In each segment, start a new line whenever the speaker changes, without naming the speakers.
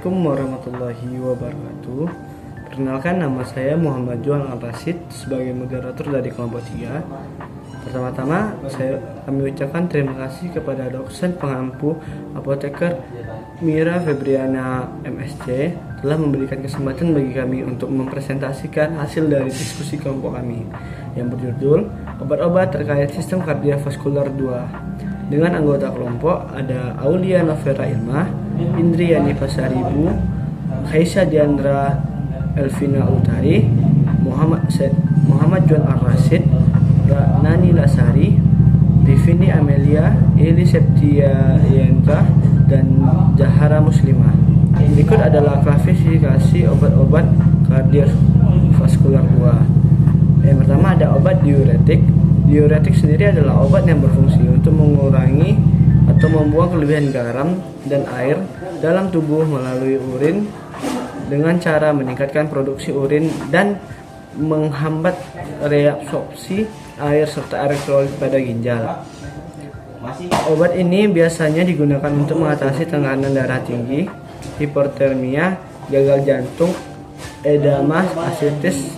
Assalamualaikum warahmatullahi wabarakatuh. Perkenalkan, nama saya Muhammad Juan Al-Rasid sebagai moderator dari kelompok 3. Pertama-tama kami ucapkan terima kasih kepada dosen pengampu apoteker Mira Febriana MSc telah memberikan kesempatan bagi kami untuk mempresentasikan hasil dari diskusi kelompok kami yang berjudul obat-obat terkait sistem kardiovaskular 2. Dengan anggota kelompok ada Aulia Novera Ilmah, Indriani Pasaribu, Khaisa Diandra Elvina Utari, Muhammad Juan Ar-Rasid, Nani Lasari, Divini Amelia, Eli Septia Yendra, dan Jahara Muslimah. Berikut adalah klasifikasi obat-obat kardiovaskular 2. Yang pertama ada obat diuretik. Diuretik sendiri adalah obat yang berfungsi untuk mengurangi atau membuang kelebihan garam dan air dalam tubuh melalui urin dengan cara meningkatkan produksi urin dan menghambat reabsorpsi air serta elektrolit pada ginjal. Obat ini biasanya digunakan untuk mengatasi tekanan darah tinggi, hipertermia, gagal jantung, edema, asitis,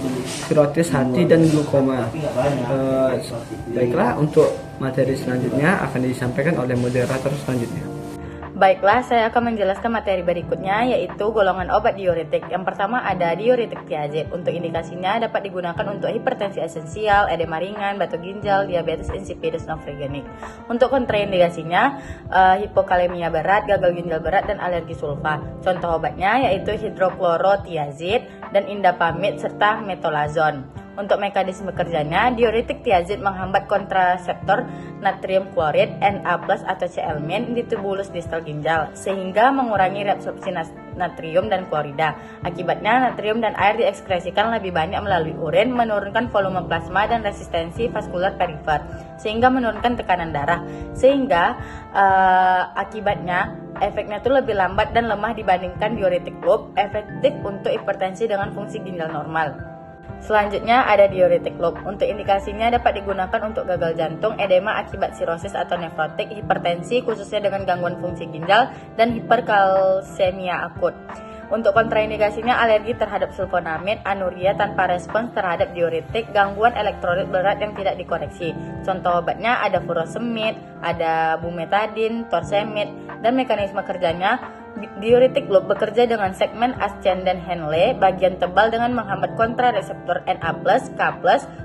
sirotis hati, dan glukoma. Baiklah, untuk materi selanjutnya akan disampaikan oleh moderator selanjutnya.
Baiklah, saya akan menjelaskan materi berikutnya, yaitu golongan obat diuretik. Yang pertama ada diuretik tiazid. Untuk indikasinya dapat digunakan untuk hipertensi esensial, edema ringan, batu ginjal, diabetes insipidus nefrogenik. Untuk kontraindikasinya hipokalemia berat, gagal ginjal berat, dan alergi sulfa. Contoh obatnya yaitu hidroklorotiazid dan indapamid serta metolazon. Untuk mekanisme kerjanya, diuretik tiazid menghambat kontraseptor natrium klorid Na+ atau Cl- di tubulus distal ginjal sehingga mengurangi reabsorpsi natrium dan klorida. Akibatnya natrium dan air diekskresikan lebih banyak melalui urin, menurunkan volume plasma dan resistensi vaskular perifer sehingga menurunkan tekanan darah. Sehingga akibatnya efeknya itu lebih lambat dan lemah dibandingkan diuretik loop, efektif untuk hipertensi dengan fungsi ginjal normal. Selanjutnya ada diuretik loop. Untuk indikasinya dapat digunakan untuk gagal jantung, edema akibat sirosis atau nefrotik, hipertensi khususnya dengan gangguan fungsi ginjal, dan hiperkalsemia akut. Untuk kontraindikasinya alergi terhadap sulfonamid, anuria tanpa respons terhadap diuretik, gangguan elektrolit berat yang tidak dikoreksi. Contoh obatnya ada furosemid, ada bumetadin, torsemid, dan mekanisme kerjanya diuretik loop bekerja dengan segmen ascendent Henle bagian tebal dengan menghambat kontrareseptor Na+, K+,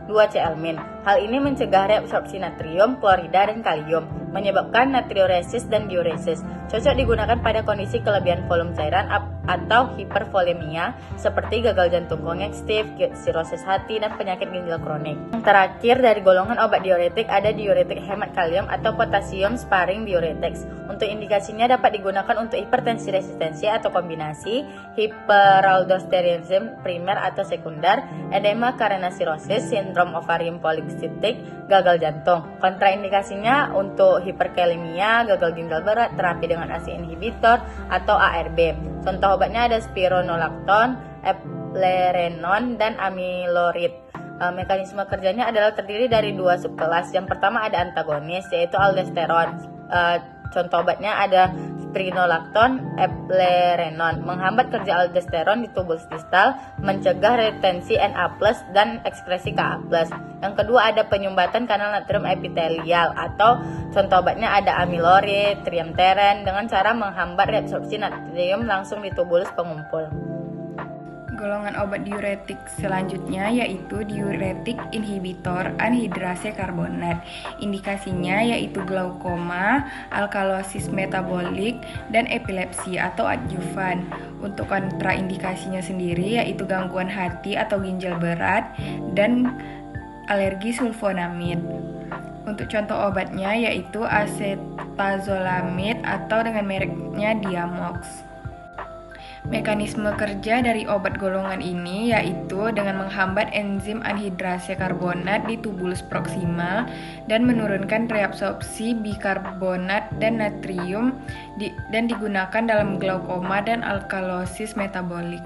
2Cl-. Hal ini mencegah reabsorpsi natrium, klorida, dan kalium, menyebabkan natriuresis dan diuresis. Cocok digunakan pada kondisi kelebihan volume cairan atau hipervolemia seperti gagal jantung kongestif, sirosis hati, dan penyakit ginjal kronik. Yang terakhir dari golongan obat diuretik ada diuretik hemat kalium atau potassium sparing diuretics. Untuk indikasinya dapat digunakan untuk hipertensi resistensi atau kombinasi, hiperaldosteronisme primer atau sekunder, edema karena sirosis, sindrom ovarium polikistik, gagal jantung. Kontraindikasinya untuk hiperkalemia, gagal ginjal berat, terapi dengan ACE inhibitor atau ARB. Contoh obatnya ada spironolactone, eplerenone, dan amyloid. Mekanisme kerjanya adalah terdiri dari dua subkelas. Yang pertama ada antagonis yaitu aldosteron. Contoh obatnya ada spironolactone, eplerenone, menghambat kerja aldosteron di tubulus distal, mencegah retensi Na+ dan ekskresi Ka+. Yang kedua ada penyumbatan kanal natrium epitelial atau contoh obatnya ada amyloid, triamteren dengan cara menghambat reabsorpsi natrium langsung di tubulus pengumpul.
Golongan obat diuretik selanjutnya yaitu diuretik inhibitor anhidrase karbonat. Indikasinya yaitu glaukoma, alkalosis metabolik, dan epilepsi atau adjuvan. Untuk kontraindikasinya sendiri yaitu gangguan hati atau ginjal berat dan alergi sulfonamid. Untuk contoh obatnya yaitu acetazolamid atau dengan mereknya Diamox. Mekanisme kerja dari obat golongan ini yaitu dengan menghambat enzim anhidrase karbonat di tubulus proksimal dan menurunkan reabsorpsi bikarbonat dan natrium dan digunakan dalam glaukoma dan alkalosis metabolik.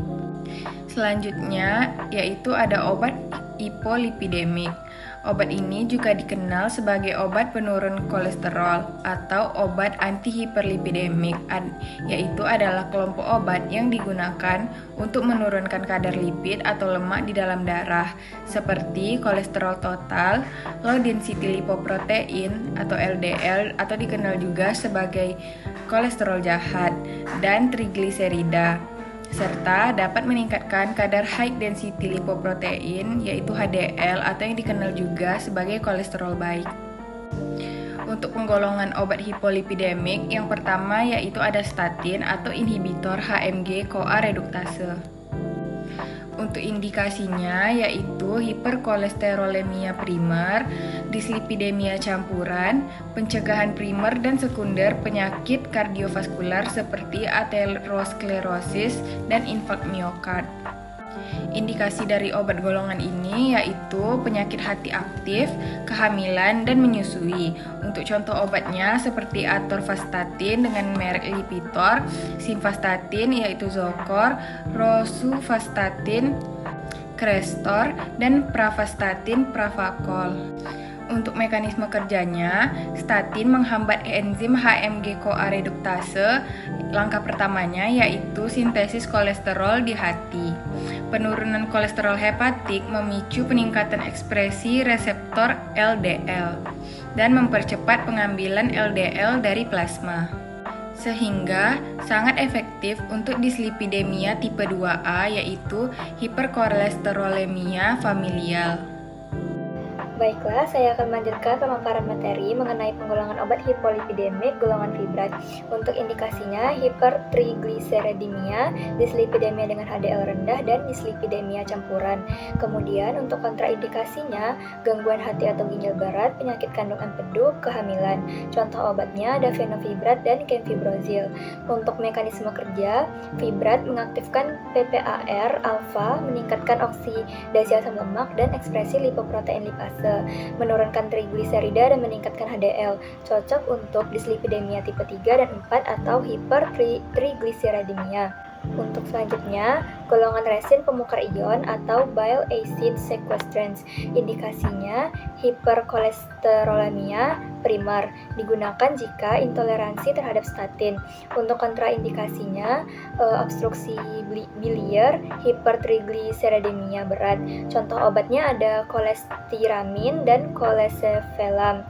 Selanjutnya yaitu ada obat hipolipidemik. Obat ini juga dikenal sebagai obat penurun kolesterol atau obat antihiperlipidemik, yaitu adalah kelompok obat yang digunakan untuk menurunkan kadar lipid atau lemak di dalam darah, seperti kolesterol total, low density lipoprotein atau LDL atau dikenal juga sebagai kolesterol jahat, dan trigliserida, serta dapat meningkatkan kadar high density lipoprotein yaitu HDL atau yang dikenal juga sebagai kolesterol baik. Untuk penggolongan obat hipolipidemik, yang pertama yaitu ada statin atau inhibitor HMG-CoA reduktase. Untuk indikasinya yaitu hiperkolesterolemia primer, dislipidemia campuran, pencegahan primer dan sekunder penyakit kardiovaskular seperti aterosklerosis dan infark miokard. Indikasi dari obat golongan ini yaitu penyakit hati aktif, kehamilan, dan menyusui. Untuk contoh obatnya seperti atorvastatin dengan merek Lipitor, simvastatin yaitu Zocor, rosuvastatin, Crestor, dan pravastatin Pravachol. Untuk mekanisme kerjanya, statin menghambat enzim HMG-CoA reduktase. Langkah pertamanya yaitu sintesis kolesterol di hati. Penurunan kolesterol hepatik memicu peningkatan ekspresi reseptor LDL dan mempercepat pengambilan LDL dari plasma, sehingga sangat efektif untuk dislipidemia tipe 2A yaitu hiperkolesterolemia familial.
Baiklah, saya akan melanjutkan pemaparan materi mengenai penggolongan obat hipolipidemik golongan fibrat. Untuk indikasinya, hipertrigliseridemia, dislipidemia dengan HDL rendah, dan dislipidemia campuran. Kemudian, untuk kontraindikasinya, gangguan hati atau ginjal berat, penyakit kandung empedu, kehamilan. Contoh obatnya ada fenofibrat dan gemfibrozil. Untuk mekanisme kerja, fibrat mengaktifkan PPAR alfa, meningkatkan oksidasi asam lemak dan ekspresi lipoprotein lipase, menurunkan trigliserida dan meningkatkan HDL, cocok untuk dislipidemia tipe 3 dan 4 atau hipertrigliseridemia. Untuk selanjutnya, golongan resin pemukar ion atau bile acid sequestrants. Indikasinya hiperkolesterolemia primer, digunakan jika intoleransi terhadap statin. Untuk kontraindikasinya, obstruksi biliar, hipertrigliseridemia berat. Contoh obatnya ada kolestiramin dan kolesevelam.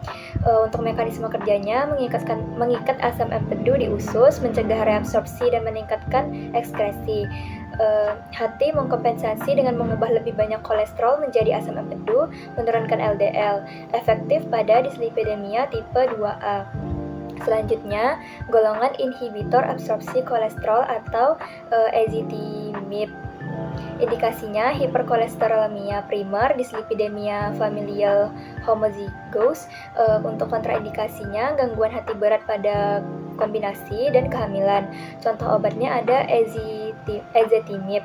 Untuk mekanisme kerjanya mengikat asam empedu di usus, mencegah reabsorpsi dan meningkatkan ekskresi. Hati mengkompensasi dengan mengubah lebih banyak kolesterol menjadi asam empedu, menurunkan LDL, efektif pada dislipidemia tipe 2A. Selanjutnya, golongan inhibitor absorpsi kolesterol atau ezetimibe. Indikasinya hiperkolesterolemia primer, dislipidemia familial homozygous. Untuk kontraindikasinya gangguan hati berat pada kombinasi dan kehamilan. Contoh obatnya ada ezetimibe.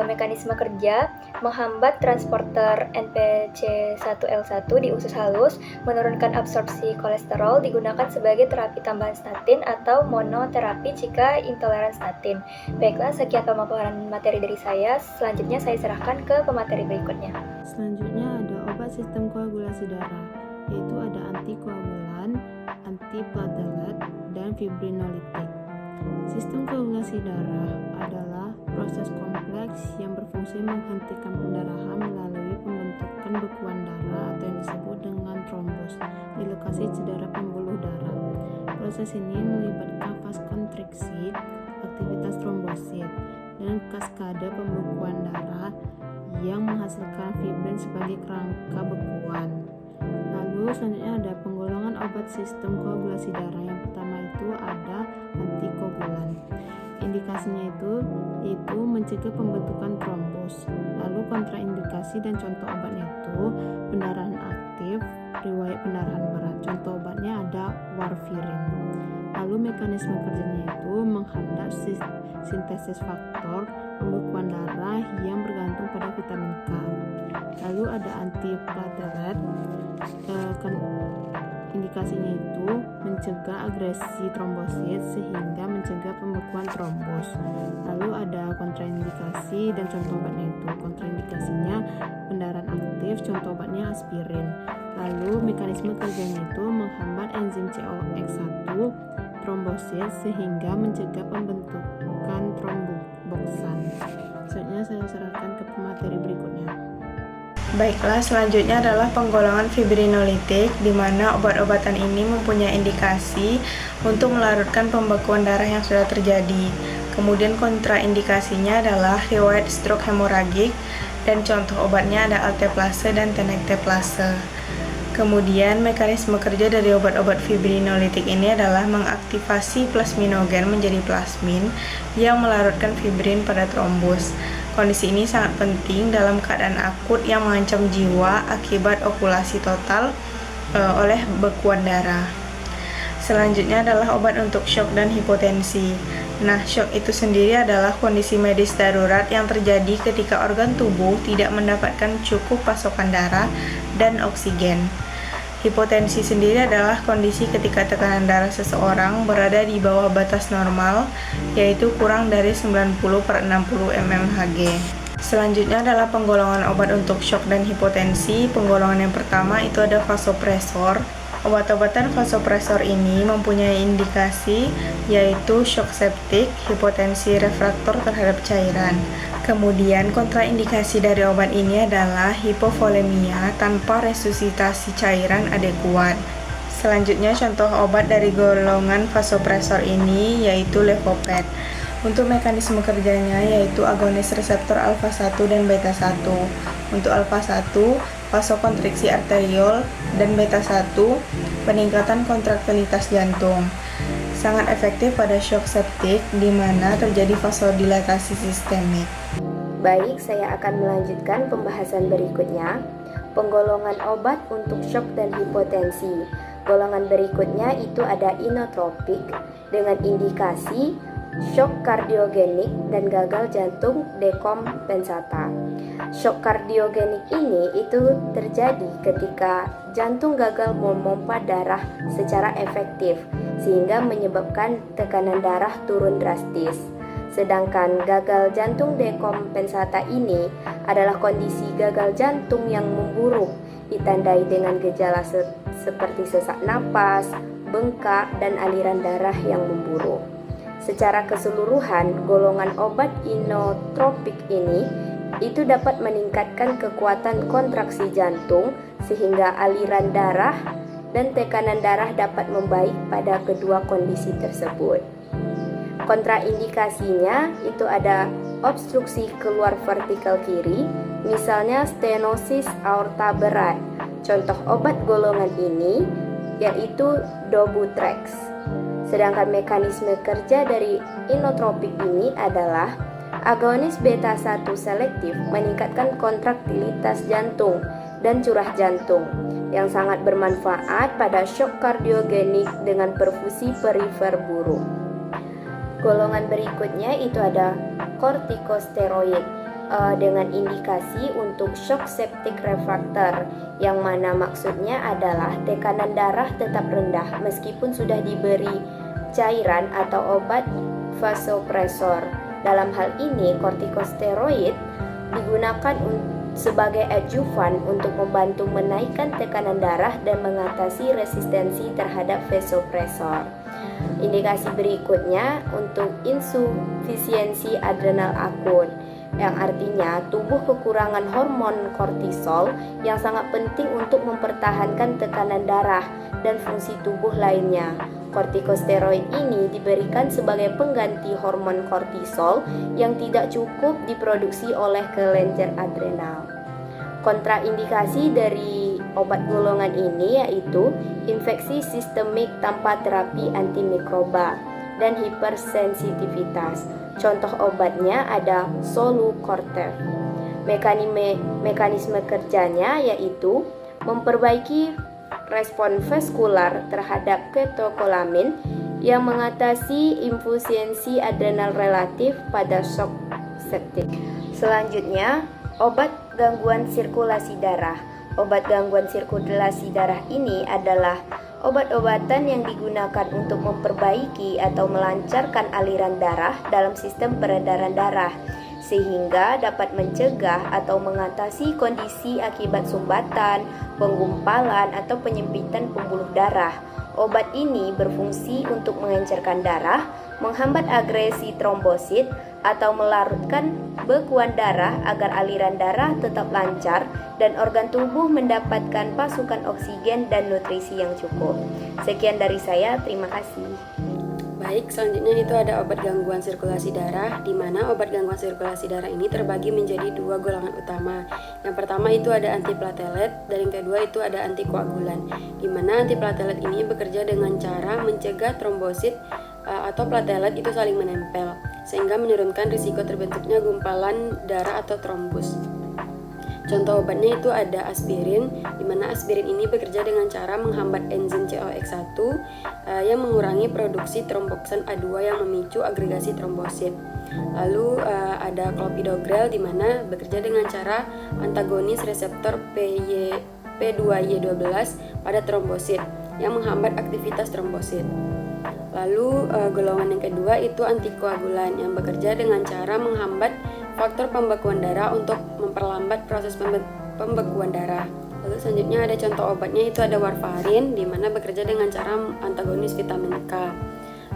Mekanisme kerja menghambat transporter NPC1L1 di usus halus, menurunkan absorpsi kolesterol, digunakan sebagai terapi tambahan statin atau monoterapi jika intoleran statin. Baiklah, sekian pemaparan materi dari saya. Selanjutnya saya serahkan ke pemateri berikutnya.
Selanjutnya ada obat sistem koagulasi darah, yaitu ada antikoagulan, antiplatelet, dan fibrinolitik. Sistem koagulasi darah adalah proses kompleks yang berfungsi menghentikan pendarahan melalui pembentukan bekuan darah atau yang disebut dengan trombos di lokasi cedera pembuluh darah. Proses ini melibatkan vaskonstriksi, aktivitas trombosit, dan kaskade pembekuan darah yang menghasilkan fibrin sebagai kerangka bekuan. Lalu selanjutnya ada penggolongan obat sistem koagulasi darah. Yang pertama itu ada antikoagulan. Indikasinya itu mencegah pembentukan trombos. Lalu kontraindikasi dan contoh obatnya itu pendarahan aktif, riwayat pendarahan berat. Contoh obatnya ada warfarin. Lalu mekanisme kerjanya itu menghambat sintesis faktor pembekuan darah yang bergantung pada vitamin K. Lalu ada antiplatelet. Indikasinya itu mencegah agresi trombosit sehingga mencegah pembekuan trombos. Lalu ada kontraindikasi dan contoh obatnya itu. Kontraindikasinya pendarahan aktif, contoh obatnya aspirin. Lalu mekanisme kerjanya itu menghambat enzim COX1 trombosit sehingga mencegah pembentukan tromboksan. Selanjutnya saya serahkan ke pemateri berikutnya.
Baiklah, selanjutnya adalah penggolongan fibrinolitik, di mana obat-obatan ini mempunyai indikasi untuk melarutkan pembekuan darah yang sudah terjadi. Kemudian kontraindikasinya adalah riwayat stroke hemoragik, dan contoh obatnya ada alteplase dan tenecteplase. Kemudian mekanisme kerja dari obat-obat fibrinolitik ini adalah mengaktifasi plasminogen menjadi plasmin yang melarutkan fibrin pada trombus. Kondisi ini sangat penting dalam keadaan akut yang mengancam jiwa akibat okulasi total oleh bekuan darah. Selanjutnya adalah obat untuk shock dan hipotensi. Nah, shock itu sendiri adalah kondisi medis darurat yang terjadi ketika organ tubuh tidak mendapatkan cukup pasokan darah dan oksigen. Hipotensi sendiri adalah kondisi ketika tekanan darah seseorang berada di bawah batas normal, yaitu kurang dari 90/60 mmHg. Selanjutnya adalah penggolongan obat untuk shock dan hipotensi. Penggolongan yang pertama itu ada vasopresor. Obat-obatan vasopresor ini mempunyai indikasi yaitu shock septik, hipotensi refraktor terhadap cairan. Kemudian kontraindikasi dari obat ini adalah hipovolemia tanpa resusitasi cairan adekuat. Selanjutnya contoh obat dari golongan vasopresor ini yaitu levoped. Untuk mekanisme kerjanya yaitu agonis reseptor alfa 1 dan beta 1. Untuk alfa 1, vasokonstriksi arteriol, dan beta 1, peningkatan kontraktilitas jantung. Sangat efektif pada shock septik di mana terjadi vasodilatasi sistemik.
Baik, saya akan melanjutkan pembahasan berikutnya. Penggolongan obat untuk shock dan hipotensi. Golongan berikutnya itu ada inotropik dengan indikasi shock kardiogenik dan gagal jantung dekompensata. Shock kardiogenik ini itu terjadi ketika jantung gagal memompa darah secara efektif sehingga menyebabkan tekanan darah turun drastis. Sedangkan gagal jantung dekompensata ini adalah kondisi gagal jantung yang memburuk, ditandai dengan gejala seperti sesak napas, bengkak, dan aliran darah yang memburuk. Secara keseluruhan, golongan obat inotropik ini itu dapat meningkatkan kekuatan kontraksi jantung sehingga aliran darah dan tekanan darah dapat membaik pada kedua kondisi tersebut. Kontraindikasinya itu ada obstruksi keluar vertikal kiri, misalnya stenosis aorta berat. Contoh obat golongan ini yaitu Dobutrex. Sedangkan mekanisme kerja dari inotropik ini adalah agonis beta 1 selektif meningkatkan kontraktilitas jantung dan curah jantung yang sangat bermanfaat pada shock kardiogenik dengan perfusi perifer buruk. Golongan berikutnya itu ada kortikosteroid dengan indikasi untuk shock septic refractor, yang mana maksudnya adalah tekanan darah tetap rendah meskipun sudah diberi cairan atau obat vasopresor. Dalam hal ini kortikosteroid digunakan sebagai adjuvan untuk membantu menaikkan tekanan darah dan mengatasi resistensi terhadap vasopresor. Indikasi berikutnya untuk insufisiensi adrenal akut, yang artinya tubuh kekurangan hormon kortisol yang sangat penting untuk mempertahankan tekanan darah dan fungsi tubuh lainnya. Kortikosteroid ini diberikan sebagai pengganti hormon kortisol yang tidak cukup diproduksi oleh kelenjar adrenal. Kontraindikasi dari obat golongan ini yaitu infeksi sistemik tanpa terapi antimikroba dan hipersensitivitas. Contoh obatnya ada Solucortef. Mekanisme kerjanya yaitu memperbaiki respon vaskular terhadap ketokolamin yang mengatasi infusiensi adrenal relatif pada shock septik. Selanjutnya, obat gangguan sirkulasi darah. Obat gangguan sirkulasi darah ini adalah Obat-obatan yang digunakan untuk memperbaiki atau melancarkan aliran darah dalam sistem peredaran darah, sehingga dapat mencegah atau mengatasi kondisi akibat sumbatan, penggumpalan, atau penyempitan pembuluh darah. Obat ini berfungsi untuk mengencerkan darah, menghambat agresi trombosit, atau melarutkan bekuan darah agar aliran darah tetap lancar dan organ tubuh mendapatkan pasukan oksigen dan nutrisi yang cukup. Sekian dari saya, terima kasih.
Baik, selanjutnya itu ada obat gangguan sirkulasi darah, di mana obat gangguan sirkulasi darah ini terbagi menjadi 2 golongan utama. Yang pertama itu ada antiplatelet, dan yang kedua itu ada antikoagulan, di mana antiplatelet ini bekerja dengan cara mencegah trombosit atau platelet itu saling menempel, sehingga menurunkan risiko terbentuknya gumpalan darah atau trombus. Contoh obatnya itu ada aspirin, di mana aspirin ini bekerja dengan cara menghambat enzim COX1 yang mengurangi produksi tromboksan A2 yang memicu agregasi trombosit. Lalu ada clopidogrel, di mana bekerja dengan cara antagonis reseptor P2Y12 pada trombosit yang menghambat aktivitas trombosit. Lalu golongan yang kedua itu antikoagulan yang bekerja dengan cara menghambat faktor pembekuan darah untuk memperlambat proses pembekuan darah. Lalu selanjutnya ada contoh obatnya itu ada warfarin, di mana bekerja dengan cara antagonis vitamin K.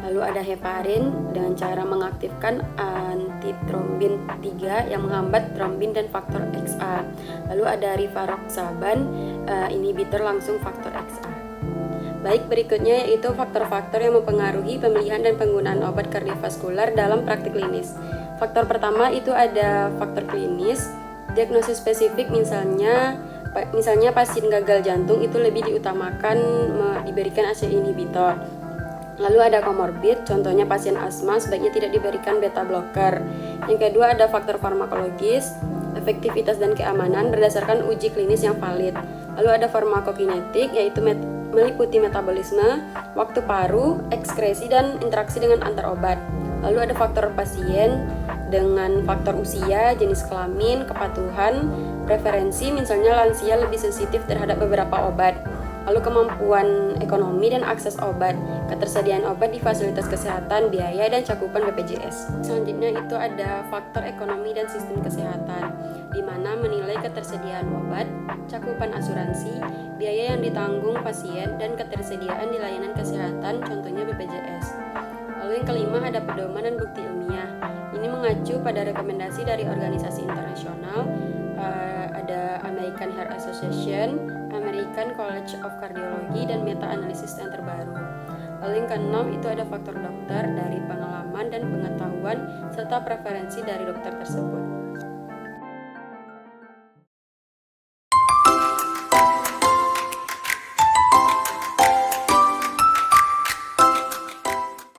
Lalu ada heparin dengan cara mengaktifkan antitrombin 3 yang menghambat trombin dan faktor XA. Lalu ada rivaroxaban, inhibitor langsung faktor XA. Baik, berikutnya yaitu faktor-faktor yang mempengaruhi pemilihan dan penggunaan obat kardiovaskular dalam praktik klinis. Faktor pertama itu ada faktor klinis, diagnosis spesifik, misalnya pasien gagal jantung itu lebih diutamakan diberikan ACE inhibitor. Lalu ada komorbid, contohnya pasien asma sebaiknya tidak diberikan beta blocker. Yang kedua ada faktor farmakologis, efektivitas dan keamanan berdasarkan uji klinis yang valid. Lalu ada farmakokinetik, yaitu meliputi metabolisme, waktu paru, ekskresi, dan interaksi dengan antar obat. Lalu ada faktor pasien dengan faktor usia, jenis kelamin, kepatuhan, preferensi, misalnya lansia lebih sensitif terhadap beberapa obat. Lalu kemampuan ekonomi dan akses obat, ketersediaan obat di fasilitas kesehatan, biaya, dan cakupan BPJS. Selanjutnya itu ada faktor ekonomi dan sistem kesehatan, di mana menilai ketersediaan obat, cakupan asuransi, biaya yang ditanggung pasien, dan ketersediaan di layanan kesehatan, contohnya BPJS. Lalu yang kelima ada pedoman dan bukti ilmiah. Ini mengacu pada rekomendasi dari organisasi internasional, ada American Heart Association, American College of Cardiology, dan meta-analisis yang terbaru. Lalu yang keenam itu ada faktor dokter dari pengalaman dan pengetahuan serta preferensi dari dokter tersebut.